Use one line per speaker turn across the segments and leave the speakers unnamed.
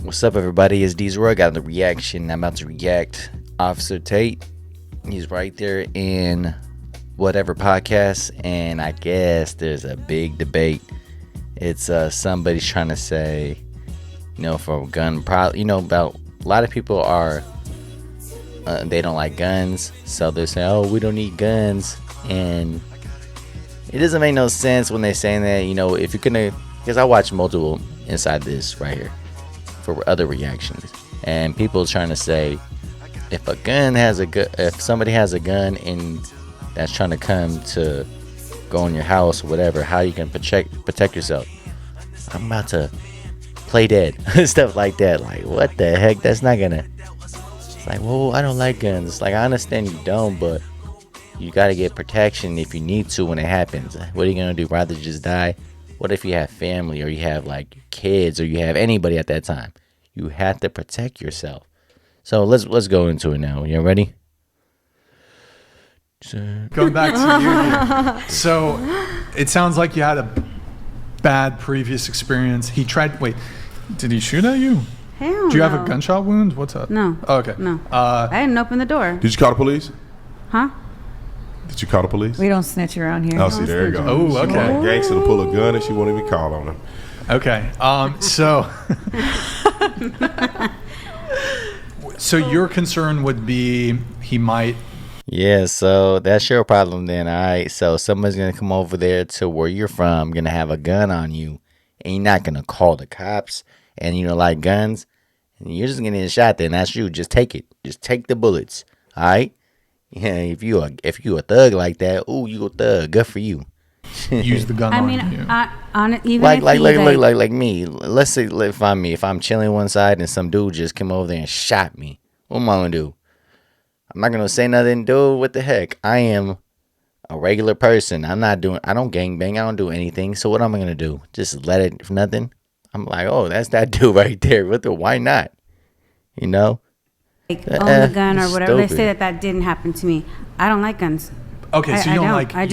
What's up, everybody? It's D's Roy. Got the reaction. I'm about to react. Officer Tate. He's right there in whatever podcast, and I guess there's a big debate. It's somebody's trying to say, for gun about a lot of people are they don't like guns, so they're saying, oh, we don't need guns, and it doesn't make no sense when they're saying that. If you're gonna, because I watch multiple inside this right here for other reactions, and people trying to say, if somebody has a gun and that's trying to come to go in your house or whatever, how you can protect yourself. I'm about to play dead. Stuff like that. Like, what the heck? That's not gonna. It's like, well, I don't like guns. It's like, I understand you don't, but you gotta get protection if you need to when it happens. What are you gonna do? Rather just die? What if you have family, or you have like kids, or you have anybody at that time? You have to protect yourself. So let's go into it now. You ready?
Going back to you. So it sounds like you had a bad previous experience. He tried. Wait, did he shoot at you?
Hell
Do you have
no.
a gunshot wound? What's up?
No.
Oh, okay.
No. I didn't open the door.
Did you call the police?
Huh?
Did you call the police?
We don't snitch around here.
Oh, see, there you go.
Oh,
She
okay.
want a gangster to pull a gun and she won't even call on him.
Okay. So. So your concern would be he might.
Yeah, so that's your problem then, alright? So somebody's gonna come over there to where you're from, gonna have a gun on you, and you're not gonna call the cops, and you don't like guns, and you're just gonna get shot then. That's you. Just take it. Just take the bullets. Alright? Yeah, if you a thug like that, ooh, you a thug. Good for you.
Use the gun
I
on
mean,
you.
even
like me. Let's say if I'm chilling one side and some dude just came over there and shot me, what am I gonna do? I'm not gonna say nothing, dude. What the heck? I am a regular person. I don't gangbang. I don't do anything. So what am I gonna do? Just let it for nothing? I'm like, oh, that's that dude right there. Why not?
own the gun or whatever. Let's
Stupid.
say that didn't happen to me. I don't like guns.
Okay, so you don't like.
I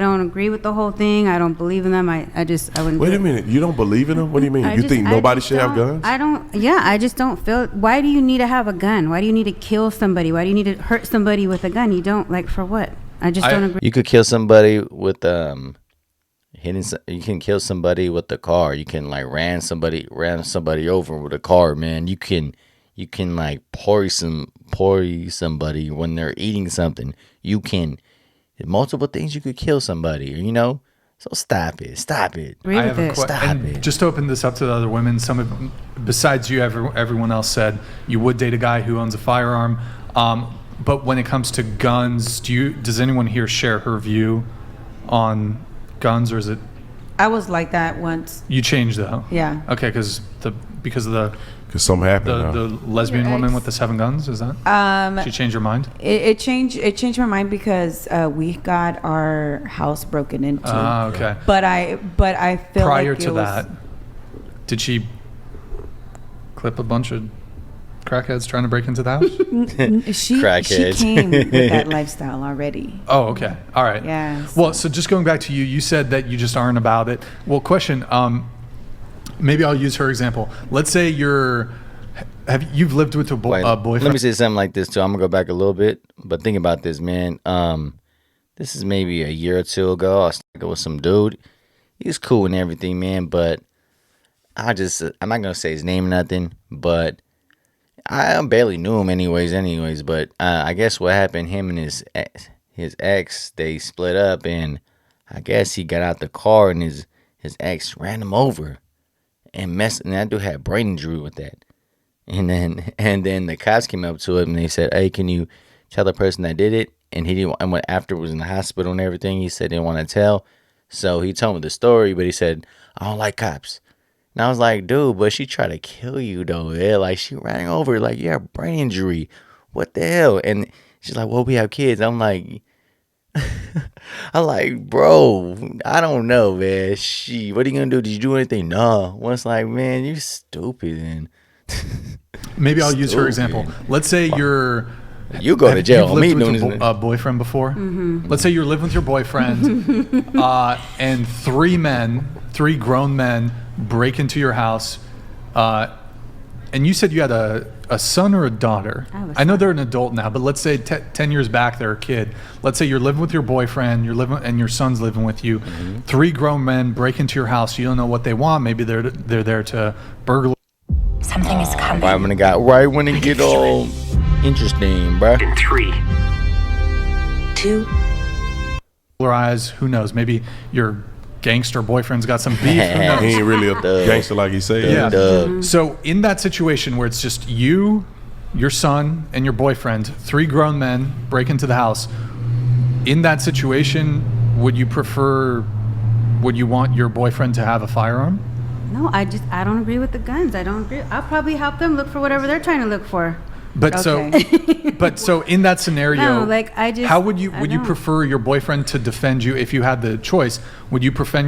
don't agree with the whole thing. I don't believe in them. I wouldn't.
Wait
do
a
it.
minute. You don't believe in them? What do you mean? You think nobody should have guns?
I just don't feel. Why do you need to have a gun? Why do you need to kill somebody? Why do you need to hurt somebody with a gun? You don't, like, for what? I just don't agree.
You could kill somebody with you can kill somebody with the car. You can like ran somebody over with a car, man. You can like poison somebody when they're eating something. You can multiple things. You could kill somebody, So stop it.
Agree
I
with
have a
it.
question.
Stop
And
it.
just to open this up to the other women, some of besides you, everyone else said you would date a guy who owns a firearm. But when it comes to guns, does anyone here share her view on guns, or is it
I was like that once.
you changed though?
Yeah.
Okay, because of the
something happened.
the lesbian
Your
woman
ex.
with the 7 guns. Is that? She changed her mind.
It changed my mind because we got our house broken into.
Okay.
But I feel
Prior
like
to that, did she clip a bunch of crackheads trying to break into the house?
she
Crackheads.
came with that lifestyle already.
Oh, okay. All right.
Yeah.
Well, so just going back to you said that you just aren't about it. Well, question, maybe I'll use her example. Let's say you've lived with a boyfriend.
Let me say something like this too. I'm gonna go back a little bit, but think about this, man. This is maybe a year or two ago. I was talking with some dude. He was cool and everything, man, but I'm not gonna say his name or nothing, but I barely knew him anyways. But I guess what happened, him and his ex, they split up, and I guess he got out the car and his ex ran him over and that dude had brain injury with that. And then the cops came up to him and they said, hey, can you tell the person that did it? And he didn't. And when after was in the hospital and everything, he said he didn't want to tell. So he told me the story, but he said, I don't like cops. And I was like, dude, but she tried to kill you though. Yeah, like she ran over, like you have brain injury. What the hell? And she's like, well, we have kids. I'm like, bro, I don't know, man. What are you gonna do? Did you do anything? No. Well, it's like, man, you're stupid. And
Maybe I'll use her example. Let's say
you go to jail.
You've
Me
lived
doing
with
this.
a boyfriend before. Mm-hmm. Let's say you're living with your boyfriend, and three grown men, break into your house. and you said you had a son or a daughter. I know they're an adult now, but let's say 10 years back they're a kid. Let's say you're living with your boyfriend, and your son's living with you. 3 grown men break into your house. You don't know what they want. Maybe they're there to burglar.
Something is coming.
Right when it get all interesting, bro.
In 3, 2.
Eyes, who knows? Maybe your gangster boyfriend's got some beef. Who knows?
He ain't really a gangster like he said.
Yeah. So in that situation where it's just you, your son, and your boyfriend, 3 grown men break into the house. In that situation, would you want your boyfriend to have a firearm?
No, I don't agree with the guns. I don't agree. I'll probably help them look for whatever they're trying to look for.
But so in that scenario,
no,
how would you prefer your boyfriend to defend you if you had the choice? Would you prefer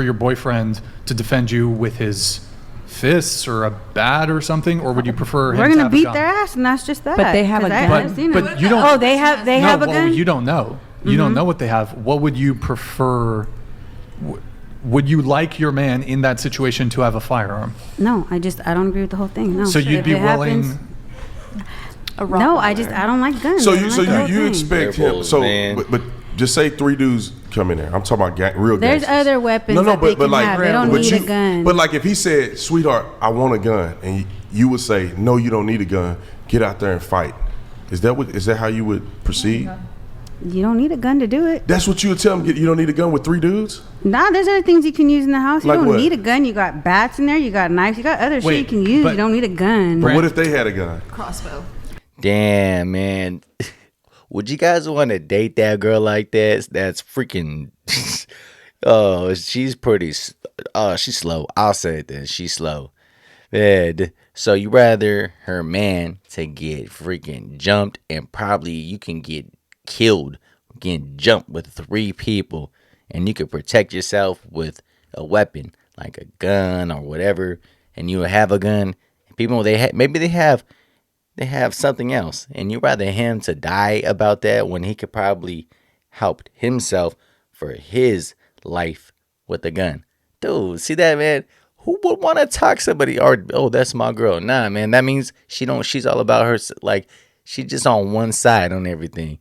your boyfriend to defend you with his fists or a bat or something, or would you prefer him
We're
to
gonna
have
beat
a gun?
their ass, and that's just that.
But they have a gun.
But you don't.
Oh, they have a gun.
You don't know. You don't know what they have. What would you prefer? Would you like your man in that situation to have a firearm?
No, I don't agree with the whole thing. No.
So you'd be willing.
No, I don't like guns.
So you expect him. So
man.
but just say 3 dudes come in there. I'm talking about real
There's
gangsters.
other weapons that they can have. They don't need a gun.
But like if he said, "Sweetheart, I want a gun," and you would say, "No, you don't need a gun. Get out there and fight." Is that how you would proceed?
You don't need a gun to do it.
That's what you would tell him. You don't need a gun with 3 dudes?
Nah, there's other things you can use in the house. You
Like
don't
what?
need a gun. You got bats in there. You got knives. You got other shit you can use.
but-
You don't need a gun.
But what if they had a gun?
Crossbow.
Damn, man. Would you guys want to date that girl like that? That's freaking. Oh, she's pretty. She's slow. I'll say it then. She's slow. Man. So you rather her man to get freaking jumped, and probably you can get killed getting jumped with 3 people, and you could protect yourself with a weapon like a gun or whatever, and you have a gun. People they have something else, and you rather him to die about that when he could probably help himself for his life with a gun. Dude, see that, man? Who would want to talk somebody or, oh, that's my girl? Nah, man, that means she's all about her, like she's just on one side on everything.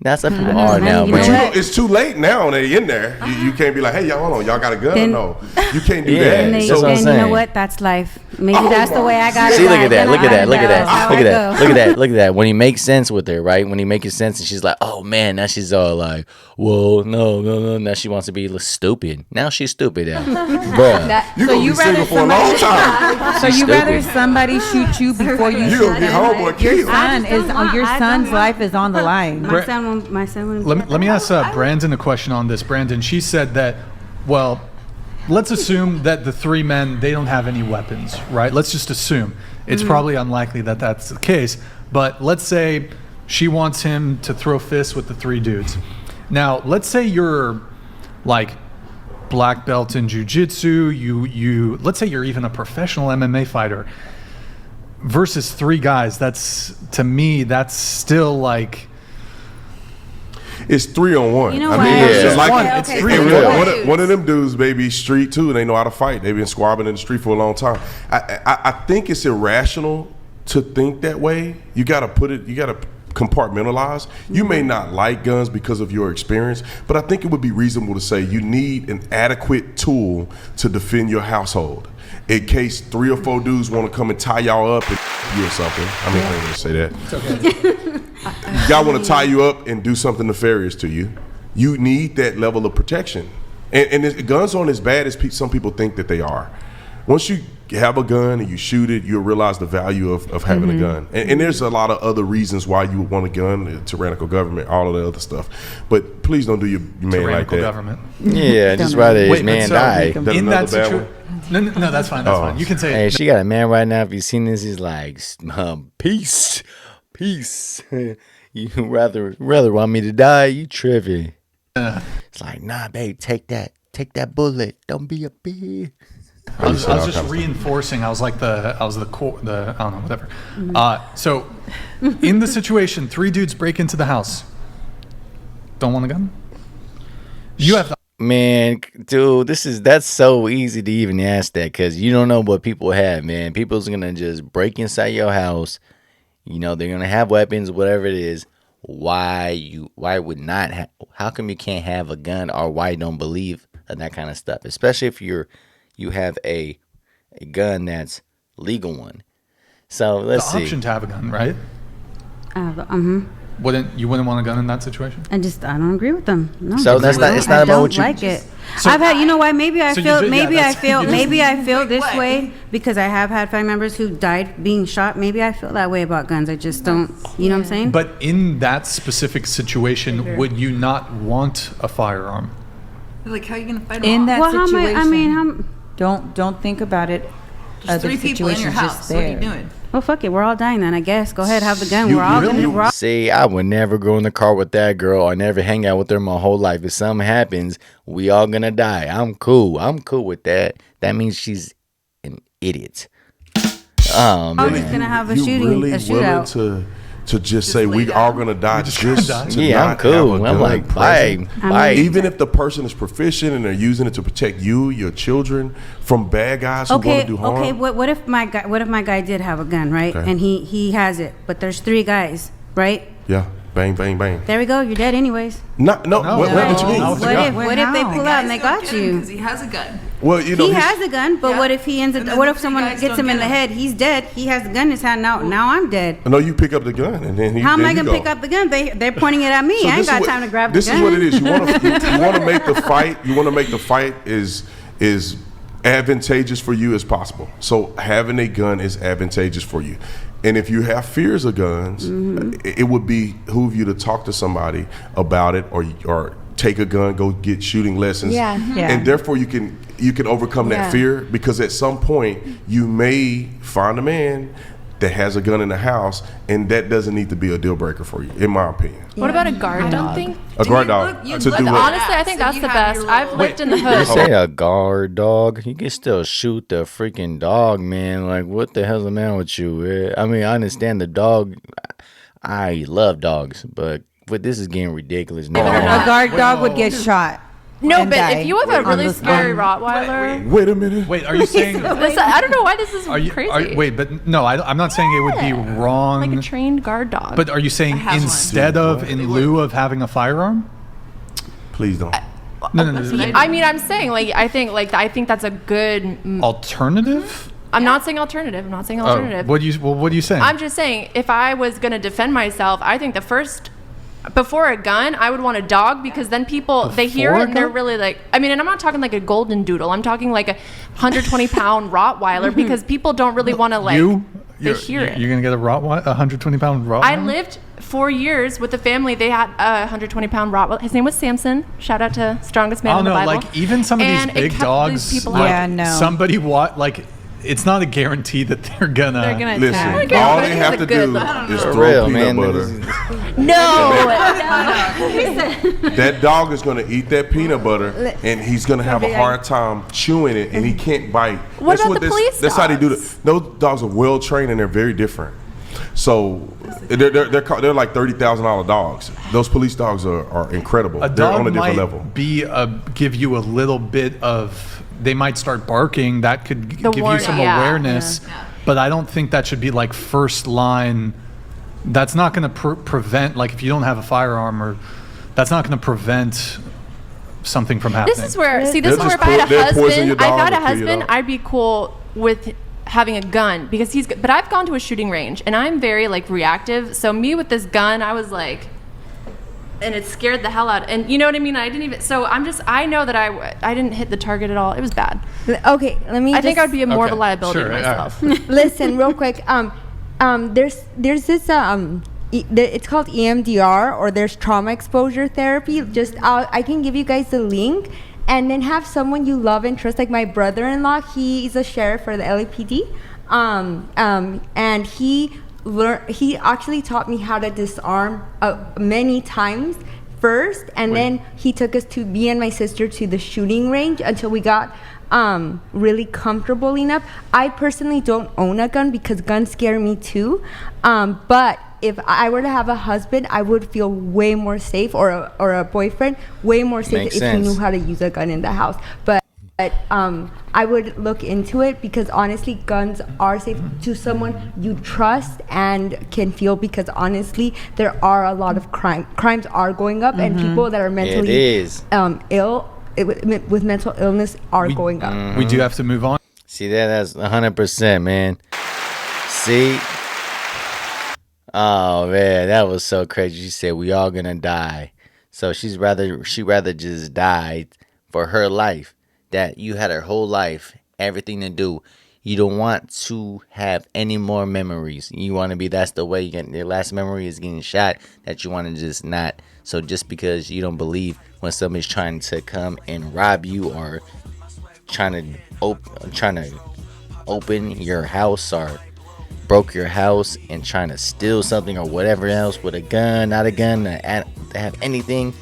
That's what people are now,
you
But
man.
it's too late now. They in there. You can't be like, "Hey, y'all, hold on. Y'all got a gun?"
Then-
No, you can't do
Yeah,
that.
And,
that's what I'm
you
saying.
know what? That's life. Maybe that's the way I got it.
See, look at that, look at that, look at that,
That's how
look at
I
that,
go.
look at that, look at that. When he makes sense with her, right? When he makes sense, and she's like, "Oh man," now she's all like, "Well, no." Now she wants to be stupid. Now she's stupid, now, bruh.
You gonna be single for a long time.
So you
stupid.
rather somebody shoot you before you
You
shoot
gonna get
them?
homeboy killed.
Your son's life is on the line.
My son wouldn't.
Let me ask Brandon a question on this. Brandon, she said that, well, let's assume that the 3 men, they don't have any weapons, right? Let's just assume. It's probably unlikely that that's the case. But let's say she wants him to throw fists with the 3 dudes. Now, let's say you're like black belt in jiu-jitsu. Let's say you're even a professional MMA fighter. Versus 3 guys, to me, that's still like...
It's 3-on-1.
You know
I
what?
mean,
Yeah.
it's like
It's
okay,
three
so
on
you're
one.
right.
one of them dudes, baby, street too. They know how to fight. They've been squabbling in the street for a long time. I think it's irrational to think that way. You got to compartmentalize. You may not like guns because of your experience, but I think it would be reasonable to say you need an adequate tool to defend your household in case 3 or 4 dudes want to come and tie y'all up and you or something. I mean, I didn't even say that. It's okay. Y'all want to tie you up and do something nefarious to you. You need that level of protection. And guns aren't as bad as some people think that they are. Once you have a gun and you shoot it, you'll realize the value of having a gun. And there's a lot of other reasons why you would want a gun, the tyrannical government, all of the other stuff. But please don't do your man like
tyrannical
that.
government.
Yeah, just rather his
Wait,
man
but so-
die.
That
In that
another bad
situation, no, that's fine. That's fine. You can say
Hey,
it.
she got a man right now. If you've seen this, he's like, peace. You rather want me to die? You tripping? It's like, nah, babe, take that bullet. Don't be a bitch.
I was just reinforcing. I was the I don't know, whatever. So, in the situation, 3 dudes break into the house. Don't want a gun. You have the
Man, dude, that's so easy to even ask that because you don't know what people have, man. People's gonna just break inside your house. They're gonna have weapons, whatever it is. Why would not? How come you can't have a gun, or why you don't believe in that kind of stuff? Especially if you have a gun that's legal one. So let's see.
The option to have a gun, right? You wouldn't want a gun in that situation?
I don't agree with them. No.
So it's not
I
about
don't
what you
like it.
So-
I've had, you know why? Maybe I
So you
feel,
just- yeah,
maybe I
that's-
feel,
you just-
maybe I feel this way because I have had family members who died being shot. Maybe I feel that way about guns. I just don't. You know what I'm saying?
But in that specific situation, would you not want a firearm?
Like, how are you going to fight
In
them
that
off?
well,
situation, don't think about it.
There's 3 people in your house.
Just
What are you
there.
doing?
well, fuck it. We're all dying then. I guess. Go ahead, have the gun.
You
We're all
really-
gonna. We're all,
See, I would never go in the car with that girl or never hang out with her my whole life. If something happens, we all gonna die. I'm cool with that. That means she's an idiot. Oh
always
man.
gonna have a
You
shooting,
really
a
willing
shootout.
to just say we are gonna die
just
just
gonna die?
to
Yeah, I'm
not
cool.
have a
I'm
gun
like,
present?
bye.
Even if the person is proficient and they're using it to protect you, your children from bad guys who want
Okay,
to do harm.
okay. What if my guy did have a gun, right?
Okay.
And he has it, but there's 3 guys, right?
Yeah, bang, bang, bang.
There we go. You're dead anyways.
No,
No,
what you mean?
no.
What if they pull out and they got you?
Because he has a gun.
Well, you know,
He
he's-
has a gun, but
Yeah.
what if he ends up?
And then
What
the
if
3
someone
guys
gets
don't
him in the
get him.
head? He's dead. He has the gun in his hand now. Now I'm dead.
No, you pick up the gun and then
How am
then
I
you
gonna
go.
pick up the gun? They're pointing it at me.
So
I ain't
this is
got
what-
time to grab the
This
gun.
is what it is. You want to make the fight. You want to make the fight is advantageous for you as possible. So having a gun is advantageous for you. And if you have fears of guns, it would behoove you to talk to somebody about it, or take a gun, go get shooting lessons.
Yeah.
Yeah.
And therefore you can overcome
Yeah.
that fear, because at some point you may find a man that has a gun in the house, and that doesn't need to be a deal breaker for you, in my opinion.
What about a guard dog?
A guard dog
you
to
look
do
at
what?
Honestly, I think
So
that's
you
the
have
best.
your
I've
little-
lived in the
You
hood.
say a guard dog, you can still shoot the freaking dog, man. Like, what the hell's the matter with you? I mean, I understand the dog. I love dogs, but this is getting ridiculous now.
A guard dog would get shot.
No,
and
but
die
if you have a
on
really
the
scary
spot.
Rottweiler,
Wait a minute.
Wait, are you saying...
I don't know why this is
Are you,
crazy.
wait, but no, I'm not saying it would be wrong.
Like a trained guard dog.
But are you saying
have one.
instead of, in lieu of having a firearm?
Please don't.
No.
I mean, I'm saying I think that's a good.
Alternative?
I'm not saying alternative. I'm not saying alternative.
What are you saying?
I'm just saying, if I was going to defend myself, I think before a gun, I would want a dog, because then people, they hear
Before
it
a
and they're
gun?
really like, I mean, and I'm not talking like a golden doodle. I'm talking like a 120-pound Rottweiler, because people don't really want to like, they hear it.
You're going to get a 120-pound Rottweiler?
I lived 4 years with a family. They had a 120-pound Rottweiler. His name was Samson. Shout out to Strongest Man
I
in
don't
the
know,
Bible.
like even some of
And
these
it
big
kept
dogs,
these people
like,
out.
Yeah, no.
somebody it's not a guarantee that they're gonna.
Listen,
Okay,
all
but
they
he's
have
a
to
good
do
look.
is
For
throw
real,
peanut
man.
butter.
No.
That dog is going to eat that peanut butter, and he's going to have a hard time chewing it, and he can't bite.
What about the police
That's how they do it.
dogs?
Those dogs are well trained, and they're very different. So they're like $30,000 dogs. Those police dogs are incredible.
A
They're
dog
on a different
might
level.
give you a little bit of. They might start barking. That could give you
warning,
some
yeah.
awareness, but I don't think that should be like first line. That's not going to prevent, like, if you don't have a firearm, that's not going to prevent something from happening.
This is where, see,
They'll
this is where
just
if I had a
they'll poison your
husband, if I had
dog
a
or kill your
husband,
dog.
I'd be cool with having a gun, because but I've gone to a shooting range and I'm very like reactive. So me with this gun, I was like, and it scared the hell out. And you know what I mean? I know that I didn't hit the target at all. It was bad.
Okay, let me.
I think I would be more of a
Okay,
liability
sure,
to
all right.
myself.
Listen real quick. There's this it's called EMDR, or there's trauma exposure therapy. Just I can give you guys the link, and then have someone you love and trust, like my brother-in-law. He is a sheriff for the LAPD, and he actually taught me how to disarm many times first, and then he took us to me and my sister to the shooting range until we got really comfortable enough. I personally don't own a gun because guns scare me too, but if I were to have a husband, I would feel way more safe, or a boyfriend, way more safe
Makes
if
sense.
he knew how to use a gun in the house. But I would look into it, because honestly, guns are safe to someone you trust and can feel, because honestly, there are a lot of crimes are going up, and people that are mentally ill with mental illness are going up.
We do have to move on.
See that's 100%, man. See? Oh man, that was so crazy. She said we all gonna die. So she rather just die for her life. That you had her whole life, everything to do. You don't want to have any more memories. You want to be, that's the way you get your last memory is getting shot, that you want to just not. So just because you don't believe when somebody's trying to come and rob you, or trying to open your house, or broke your house and trying to steal something or whatever else with a gun, not a gun, to have anything,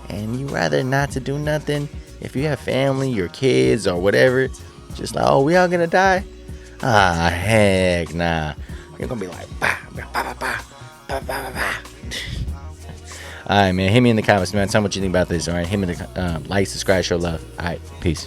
and you rather not to do nothing. If you have family, your kids, or whatever, just like, oh, we all gonna die? Ah, heck nah. You're gonna be like, bah, bah, bah, bah, bah, bah, bah, bah. All right, man. Hit me in the comments, man. Tell me what you think about this. All right, hit me in the like, subscribe, show love. All right, peace.